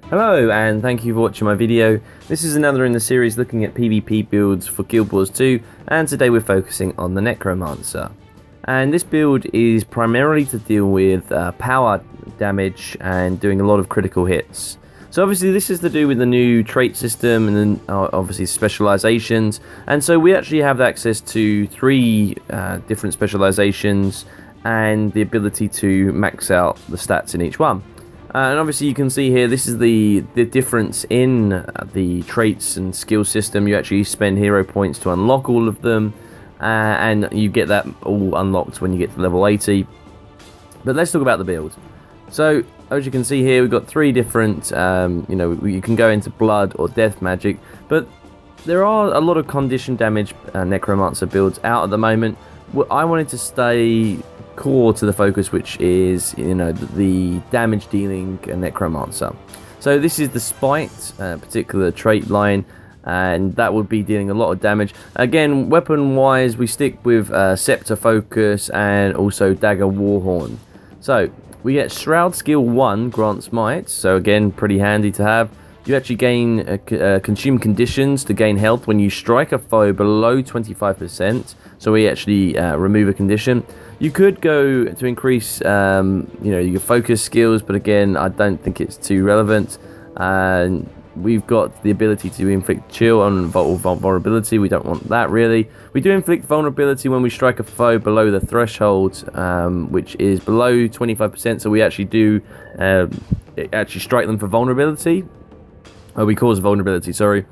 Hello and thank you for watching my video. This is another in the series looking at PvP builds for Guild Wars 2, and today we're focusing on the Necromancer. And this build is primarily to deal with power damage and doing a lot of critical hits. So obviously this is to do with the new trait system and then obviously specializations, and so we actually have access to 3 different specializations and the ability to max out the stats in each one. And obviously you can see here, this is the difference in the traits and skill system. You actually spend hero points to unlock all of them, and you get that all unlocked when you get to level 80. But let's talk about the build. So as you can see here, we've got 3 different, you can go into blood or death magic, but there are a lot of condition damage Necromancer builds out at the moment. I wanted to stay core to the focus, which is the damage dealing Necromancer. So this is the spite particular trait line, and that would be dealing a lot of damage. Again, weapon wise, we stick with scepter focus and also dagger warhorn. So we get shroud skill 1 grants might, so again pretty handy to have. You actually gain consume conditions to gain health when you strike a foe below 25%. So we actually remove a condition. You could go to increase your focus skills, but again I don't think it's too relevant. And we've got the ability to inflict chill on vulnerability. We don't want that really. We do inflict vulnerability when we strike a foe below the threshold, which is below 25%. So we actually do strike them for vulnerability. We cause vulnerability, sorry.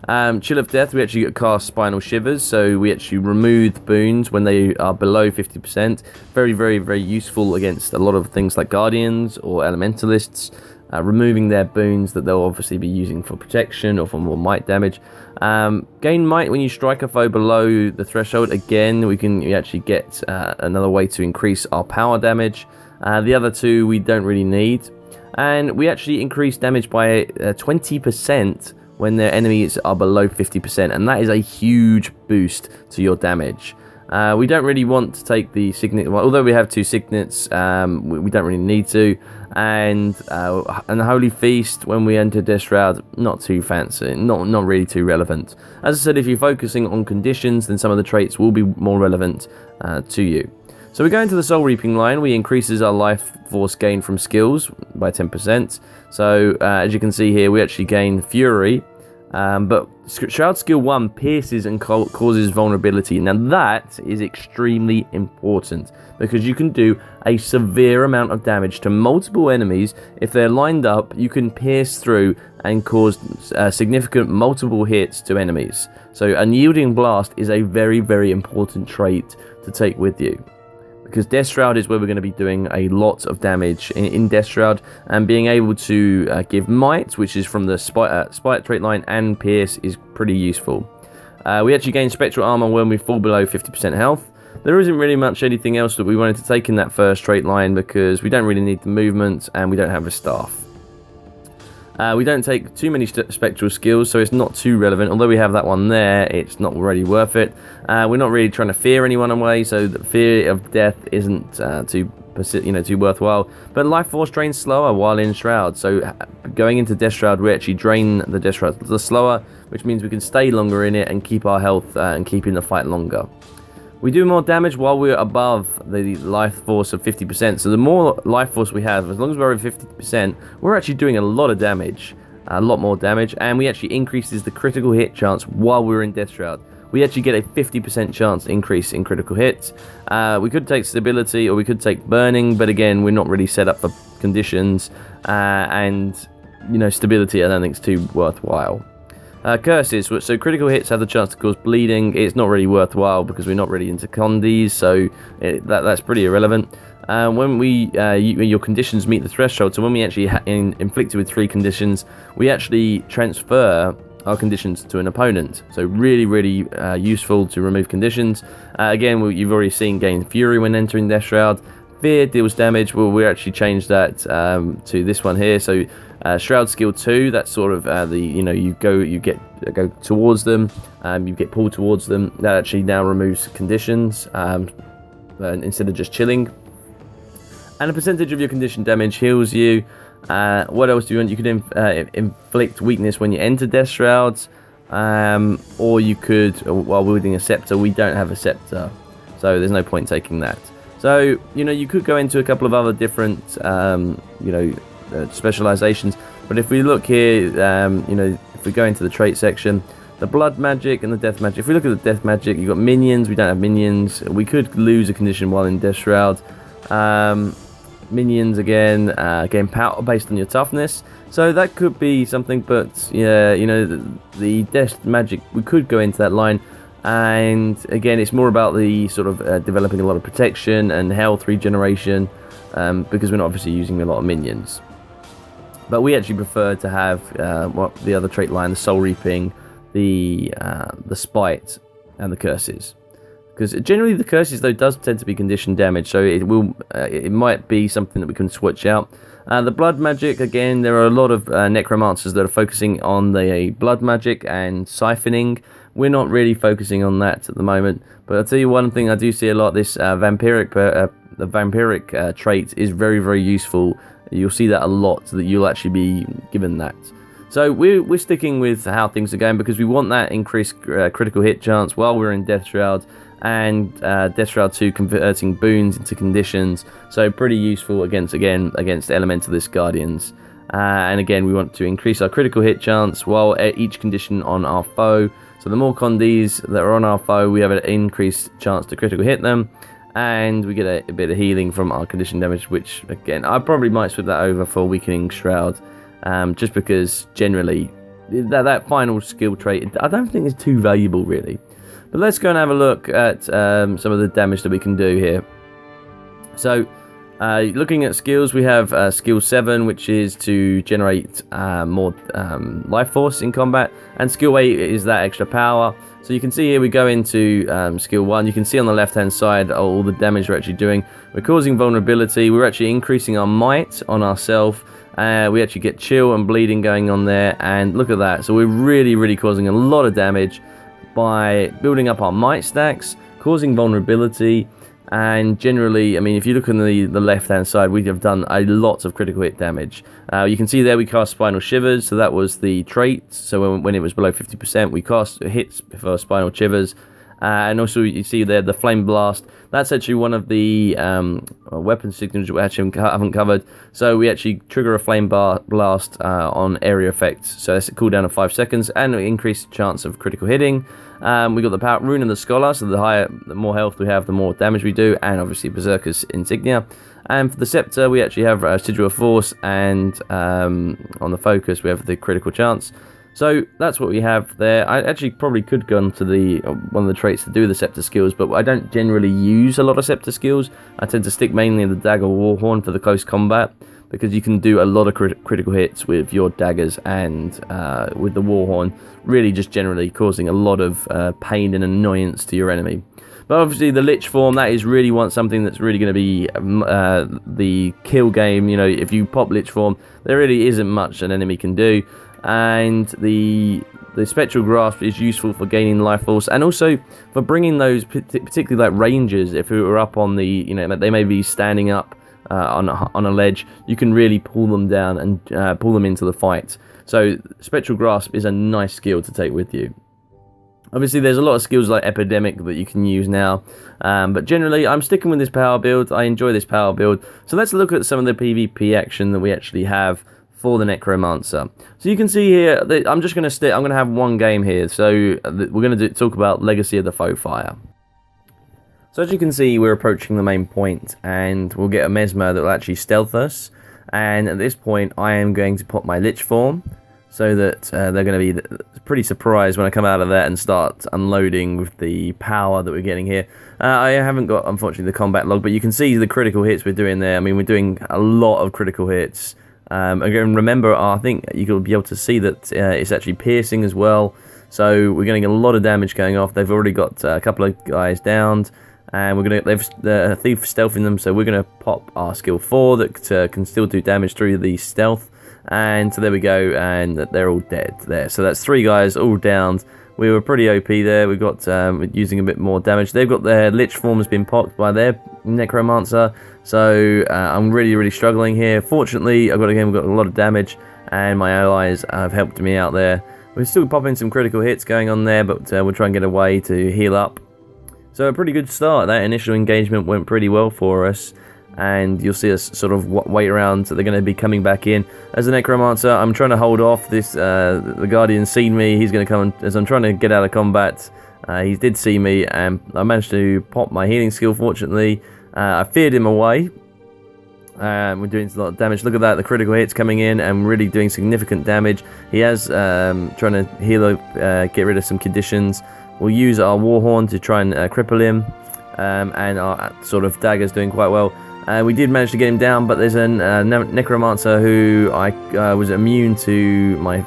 Chill of Death, we actually cast Spinal Shivers, so we actually remove boons when they are below 50%. Very, very, very useful against a lot of things like Guardians or Elementalists, removing their boons that they'll obviously be using for protection or for more might damage. Gain might when you strike a foe below the threshold. Again, we actually get another way to increase our power damage. The other 2 we don't really need. And we actually increase damage by 20% when their enemies are below 50%, and that is a huge boost to your damage. We don't really want to take the signet, although we have 2 signets, we don't really need to. And the Holy Feast when we enter Death Shroud, not too fancy, not really too relevant. As I said, if you're focusing on conditions, then some of the traits will be more relevant to you. So we go into the Soul Reaping line. We increases our life force gain from skills by 10%. So as you can see here, we actually gain Fury, but Shroud skill 1 pierces and causes vulnerability. Now that is extremely important, because you can do a severe amount of damage to multiple enemies. If they're lined up, you can pierce through and cause significant multiple hits to enemies. So Unyielding Blast is a very, very important trait to take with you, because Death Shroud is where we're going to be doing a lot of damage in Death Shroud, and being able to give Might, which is from the Spite trait line, and Pierce is pretty useful. We actually gain Spectral Armor when we fall below 50% health. There isn't really much anything else that we wanted to take in that first trait line, because we don't really need the movement and we don't have a staff. We don't take too many spectral skills, so it's not too relevant. Although we have that one there, it's not really worth it. We're not really trying to fear anyone away, so the fear of death isn't too worthwhile. But life force drains slower while in Shroud, so going into Death Shroud, we actually drain the Death Shroud the slower, which means we can stay longer in it and keep our health and keep in the fight longer. We do more damage while we're above the life force of 50%. So the more life force we have, as long as we're over 50%, we're actually doing a lot of damage. A lot more damage. And we actually increases the critical hit chance while we're in Death Shroud. We actually get a 50% chance increase in critical hits. We could take Stability, or we could take Burning. But again, we're not really set up for conditions. Stability I don't think is too worthwhile. Curses, so critical hits have the chance to cause bleeding. It's not really worthwhile because we're not really into condis, so that's pretty irrelevant. When your conditions meet the threshold, so when we actually inflicted with 3 conditions, we actually transfer our conditions to an opponent. So really, really useful to remove conditions. Again, you've already seen gain Fury when entering Death Shroud. Fear deals damage. Well, we actually changed that to this one here. So Shroud skill 2, that's sort of you go towards them, you get pulled towards them. That actually now removes conditions instead of just chilling. And a percentage of your condition damage heals you. What else do you want? You could inflict weakness when you enter Death Shrouds, or you could, while wielding a scepter. We don't have a scepter, so there's no point taking that. So, you know, you could go into a couple of other different, specializations. But if we look here, if we go into the trait section, the blood magic and the death magic. If we look at the death magic, you've got minions. We don't have minions. We could lose a condition while in Death Shroud. Minions again, power based on your toughness. So that could be something, but yeah, you know, the death magic, we could go into that line. And again, it's more about the sort of developing a lot of protection and health regeneration, because we're not obviously using a lot of minions. But we actually prefer to have what the other trait line, the soul reaping, the spite, and the curses. Because generally the curses though does tend to be condition damage, so it might be something that we can switch out. The blood magic, again, there are a lot of necromancers that are focusing on the blood magic and siphoning. We're not really focusing on that at the moment, but I'll tell you one thing I do see a lot. This vampiric trait is very, very useful. You'll see that a lot, so that you'll actually be given that. So we're sticking with how things are going, because we want that increased critical hit chance while we're in Death Shroud, and Death Shroud 2 converting boons into conditions. So pretty useful against Elementalist Guardians. And again, we want to increase our critical hit chance while at each condition on our foe. So the more condis that are on our foe, we have an increased chance to critical hit them. And we get a bit of healing from our condition damage, which again, I probably might swap that over for Weakening Shroud. Just because generally that final skill trait, I don't think is too valuable really. But let's go and have a look at some of the damage that we can do here. So looking at skills, we have skill 7, which is to generate more life force in combat, and skill 8 is that extra power. So you can see here we go into skill 1. You can see on the left hand side all the damage we're actually doing. We're causing vulnerability, we're actually increasing our might on ourselves. We actually get chill and bleeding going on there, and look at that. So we're really causing a lot of damage by building up our might stacks, causing vulnerability, and generally, I mean, if you look on the left hand side, we have done a lot of critical hit damage. You can see there we cast Spinal Shivers, so that was the trait. So when it was below 50%, we cast hits for Spinal Shivers. And also you see there the Flame Blast. That's actually one of the weapon signatures we actually haven't covered. So we actually trigger a Flame Blast on area effects. So that's a cooldown of 5 seconds and an increased chance of critical hitting. We got the power Rune of the Scholar, so the more health we have, the more damage we do, and obviously Berserker's Insignia. And for the Scepter, we actually have Sigil of Force, and on the Focus, we have the critical chance. So that's what we have there. I actually probably could go on to one of the traits to do the Scepter skills, but I don't generally use a lot of Scepter skills. I tend to stick mainly in the Dagger Warhorn for the close combat, because you can do a lot of critical hits with your daggers and with the Warhorn, really just generally causing a lot of pain and annoyance to your enemy. But obviously the Lich form, that is really something that's really going to be the kill game. You know, if you pop Lich form, there really isn't much an enemy can do. And the Spectral Grasp is useful for gaining life force, and also for bringing those, particularly like rangers, if we were up on the, you know, they may be standing up on a ledge, you can really pull them down and pull them into the fight. So Spectral Grasp is a nice skill to take with you. Obviously there's a lot of skills like Epidemic that you can use now, but generally I'm sticking with this power build. I enjoy this power build. So let's look at some of the PvP action that we actually have for the Necromancer. So you can see here that I'm going to have one game here. So we're going to talk about Legacy of the Foefire. So as you can see, we're approaching the main point, and we'll get a Mesmer that will actually stealth us. And at this point, I am going to pop my Lich form, so that they're going to be pretty surprised when I come out of that and start unloading with the power that we're getting here. I haven't got, unfortunately, the combat log, but you can see the critical hits we're doing there. I mean, we're doing a lot of critical hits. Again, remember, I think you'll be able to see that it's actually piercing as well. So we're getting a lot of damage going off. They've already got a couple of guys downed, and they've the Thief stealthing them. So we're gonna pop our skill 4 that can still do damage through the stealth. And so there we go, and they're all dead there. So that's 3 guys all downed. We were pretty OP there. We got using a bit more damage. They've got their Lich form has been popped by their Necromancer, so I'm really struggling here. Fortunately, I've got a lot of damage, and my allies have helped me out there. We're still popping some critical hits going on there, but we'll try and get a way to heal up. So a pretty good start. That initial engagement went pretty well for us, and you'll see us sort of wait around. So they're going to be coming back in. As a Necromancer, I'm trying to hold off this. The Guardian's seen me. He's going to come as I'm trying to get out of combat. He did see me, and I managed to pop my healing skill, fortunately. I feared him away. We're doing a lot of damage. Look at that, the critical hits coming in and really doing significant damage. He has trying to heal up, get rid of some conditions. We'll use our Warhorn to try and cripple him, and our sort of dagger's doing quite well. We did manage to get him down, but there's a Necromancer who I was immune to my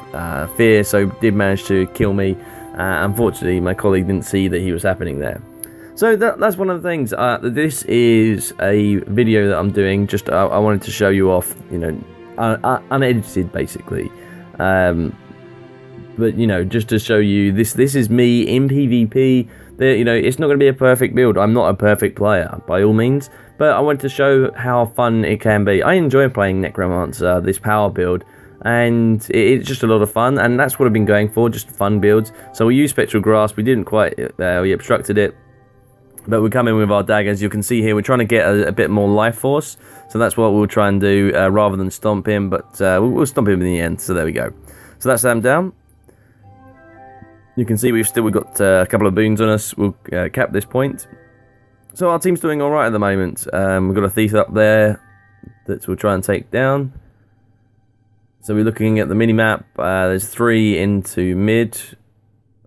fear, so did manage to kill me. Unfortunately, my colleague didn't see that he was happening there. So that's one of the things. This is a video that I'm doing. Just I wanted to show you off, you know, unedited basically. But you know, just to show you this is me in PvP. You know, it's not going to be a perfect build. I'm not a perfect player by all means, but I wanted to show how fun it can be. I enjoy playing Necromancer, this power build. And it's just a lot of fun, and that's what I've been going for, just fun builds. So we use Spectral Grasp. We didn't quite, we obstructed it, but we come in with our daggers. You can see here we're trying to get a bit more life force, so that's what we'll try and do rather than stomp him, but we'll stomp him in the end. So there we go. So that's them down. You can see we've got a couple of boons on us. We'll cap this point. So our team's doing all right at the moment. We've got a thief up there that we'll try and take down. So we're looking at the mini-map. There's 3 into mid.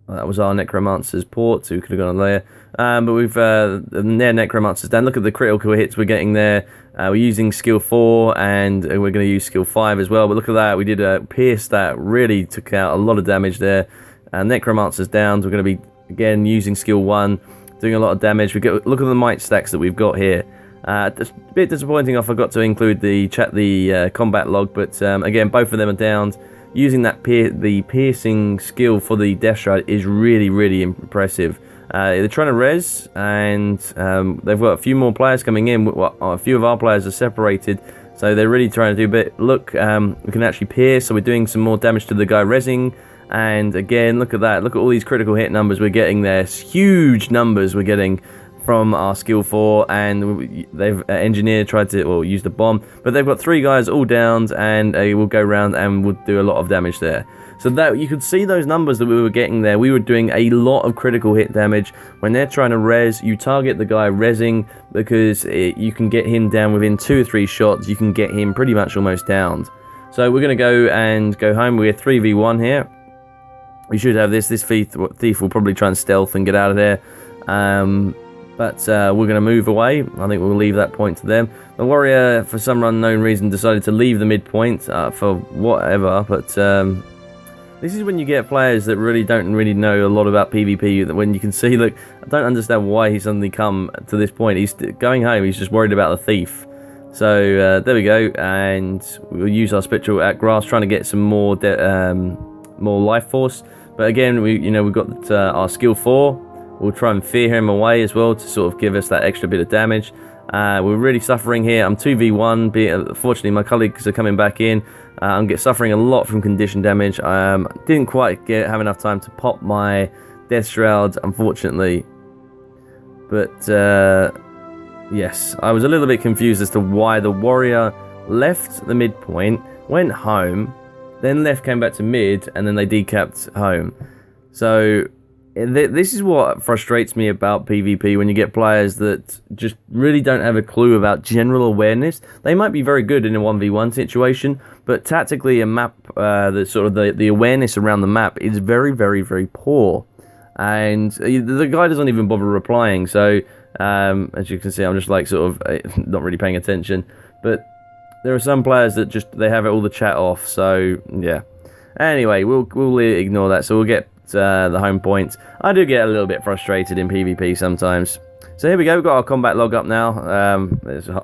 That was our Necromancer's port, so we could have gone there. But we've their Necromancer's down. Look at the critical hits we're getting there. We're using skill 4, and we're going to use skill 5 as well. But look at that. We did a pierce that really took out a lot of damage there. Necromancer's down. So we're going to be, again, using skill 1, doing a lot of damage. Look at the might stacks that we've got here. It's a bit disappointing I forgot to include the combat log, but again, both of them are downed. Using that the piercing skill for the Death Shroud is really impressive. They're trying to res, and they've got a few more players coming in. A few of our players are separated, so they're really trying to do a bit. Look, we can actually pierce, so we're doing some more damage to the guy resing. And again, look at that. Look at all these critical hit numbers we're getting there. Huge numbers we're getting from our skill 4, and they've engineered tried to use the bomb, but they've got 3 guys all downed, and we'll go around and we'll do a lot of damage there. So that you could see those numbers that we were getting there. We were doing a lot of critical hit damage. When they're trying to res, you target the guy resing, because you can get him down within 2 or 3 shots. You can get him pretty much almost downed. So we're going to go home. We're 3v1 here. We should have this thief will probably try and stealth and get out of there. But we're going to move away. I think we'll leave that point to them. The warrior, for some unknown reason, decided to leave the midpoint for whatever. But this is when you get players that don't know a lot about PvP. When you can see, look, I don't understand why he suddenly come to this point. He's going home. He's just worried about the thief. So there we go. And we'll use our spectral at grass, trying to get some more life force. But again, we've got our skill 4. We'll try and fear him away as well to sort of give us that extra bit of damage. We're really suffering here. I'm 2v1. Fortunately, my colleagues are coming back in. I'm suffering a lot from condition damage. Didn't quite have enough time to pop my Death Shroud, unfortunately. But yes, I was a little bit confused as to why the warrior left the midpoint, went home, then came back to mid, and then they decapped home. So this is what frustrates me about PvP, when you get players that just really don't have a clue about general awareness. They might be very good in a 1v1 situation, but tactically a map, the awareness around the map is very poor. And the guy doesn't even bother replying, so as you can see, I'm just like sort of not really paying attention. But there are some players that they have all the chat off, so yeah. Anyway, we'll ignore that, so we'll get the home points. I do get a little bit frustrated in PvP sometimes. So here we go, we've got our combat log up now.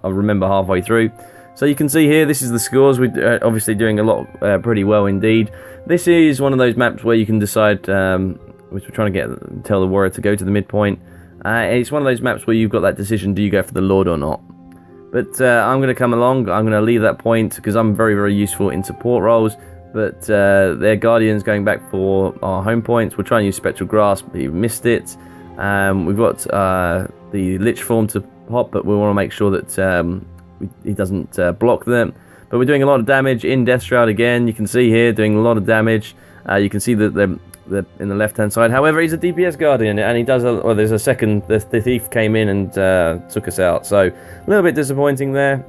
I remember halfway through. So you can see here, this is the scores. We're obviously doing a lot, pretty well indeed. This is one of those maps where you can decide, which we're trying to tell the warrior to go to the midpoint. It's one of those maps where you've got that decision, do you go for the Lord or not? But I'm going to come along, I'm going to leave that point, because I'm very, very useful in support roles. But their Guardian's going back for our home points. We'll try and use Spectral Grasp, but he missed it. We've got the Lich Form to pop, but we want to make sure that he doesn't block them. But we're doing a lot of damage in Death Shroud again. You can see here, doing a lot of damage. You can see that the in the left-hand side. However, he's a DPS Guardian, and he does. Well, there's a second. The thief came in and took us out. So a little bit disappointing there.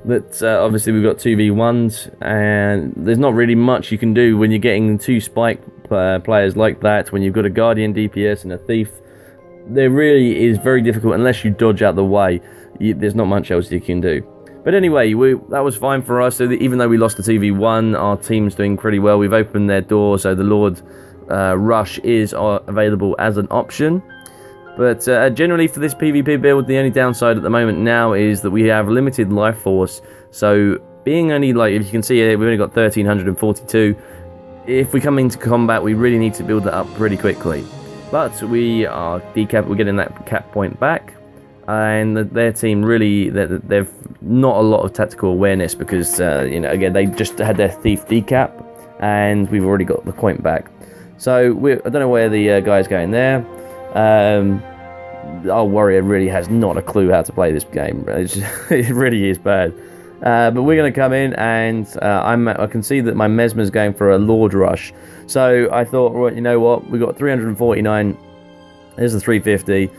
But obviously we've got 2v1s, and there's not really much you can do when you're getting two spike players like that. When you've got a Guardian DPS and a thief, there really is very difficult unless you dodge out the way. There's not much else you can do. But anyway, that was fine for us. So even though we lost the 2v1, our team's doing pretty well. We've opened their door, so the Lord Rush is available as an option. But generally for this PvP build, the only downside at the moment now is that we have limited life force. So being only, like, if you can see here, we've only got 1342. If we come into combat, we really need to build that up pretty quickly. But we are we're getting that cap point back. And their team really, they've not a lot of tactical awareness because, you know, again, they just had their thief decap, and we've already got the point back. So I don't know where the guy's going there. Our warrior really has not a clue how to play this game. It really is bad. But we're going to come in, and I can see that my Mesmer's going for a Lord Rush. So I thought, well, you know what? We've got 349. There's the 350.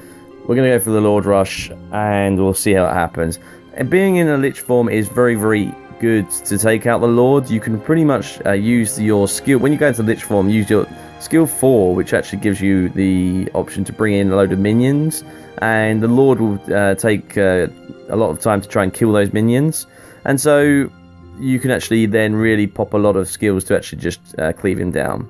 We're going to go for the Lord Rush, and we'll see how it happens. And being in a Lich form is very, very good to take out the Lord. You can pretty much use your skill. When you go into Lich form, use your skill 4, which actually gives you the option to bring in a load of minions. And the Lord will take a lot of time to try and kill those minions. And so you can actually then really pop a lot of skills to actually just cleave him down.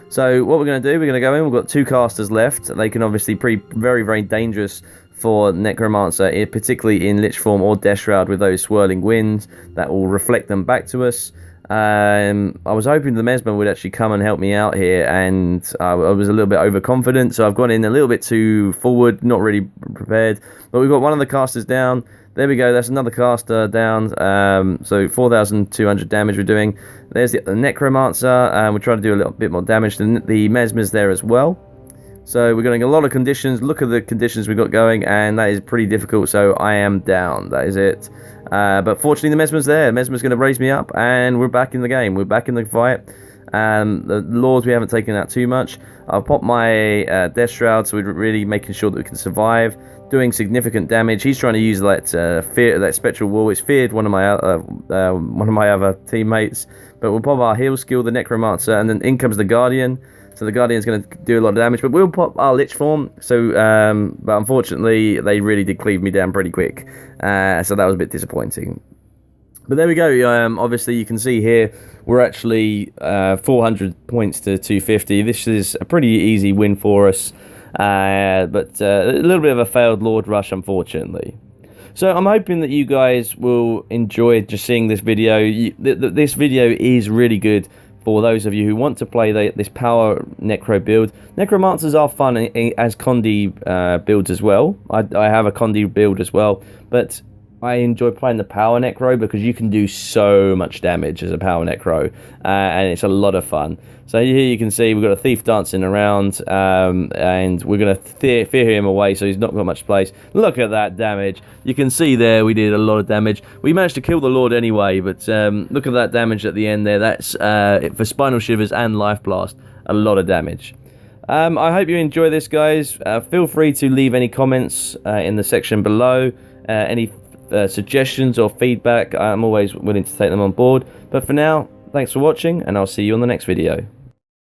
So what we're going to do, we're going to go in, we've got 2 casters left. They can obviously be very, very dangerous for Necromancer, particularly in Lich form or Death Shroud with those swirling winds that will reflect them back to us. I was hoping the Mesmer would actually come and help me out here, and I was a little bit overconfident, so I've gone in a little bit too forward, not really prepared. But we've got one of the casters down. There we go, that's another caster down. So 4,200 damage we're doing. There's the Necromancer, and we're trying to do a little bit more damage. The Mesmer's there as well. So we're getting a lot of conditions. Look at the conditions we've got going, and that is pretty difficult, so I am down. That is it. But fortunately the Mesmer's there. Mesmer's going to raise me up, and we're back in the game. We're back in the fight. The Lords we haven't taken out too much. I've popped my Death Shroud, so we're really making sure that we can survive. Doing significant damage. He's trying to use that spectral wall. It's feared one of my other teammates. But we'll pop our heal skill, the Necromancer, and then in comes the Guardian. So the Guardian's going to do a lot of damage, but we'll pop our Lich form. So, but unfortunately, they really did cleave me down pretty quick. So that was a bit disappointing. But there we go. Obviously, you can see here we're actually 400 points to 250. This is a pretty easy win for us. But a little bit of a failed Lord Rush, unfortunately. So I'm hoping that you guys will enjoy just seeing this video. This video is really good for those of you who want to play this power Necro build. Necromancers are fun as condi builds as well. I have a condi build as well, but I enjoy playing the power Necro because you can do so much damage as a power Necro, and it's a lot of fun. So here you can see we've got a thief dancing around, and we're going to fear him away, so he's not got much place. Look at that damage. You can see there we did a lot of damage. We managed to kill the Lord anyway, but look at that damage at the end there. That's for Spinal Shivers and Life Blast, a lot of damage. I hope you enjoy this, guys. Feel free to leave any comments in the section below, any suggestions or feedback. I'm always willing to take them on board. But for now, thanks for watching, and I'll see you on the next video.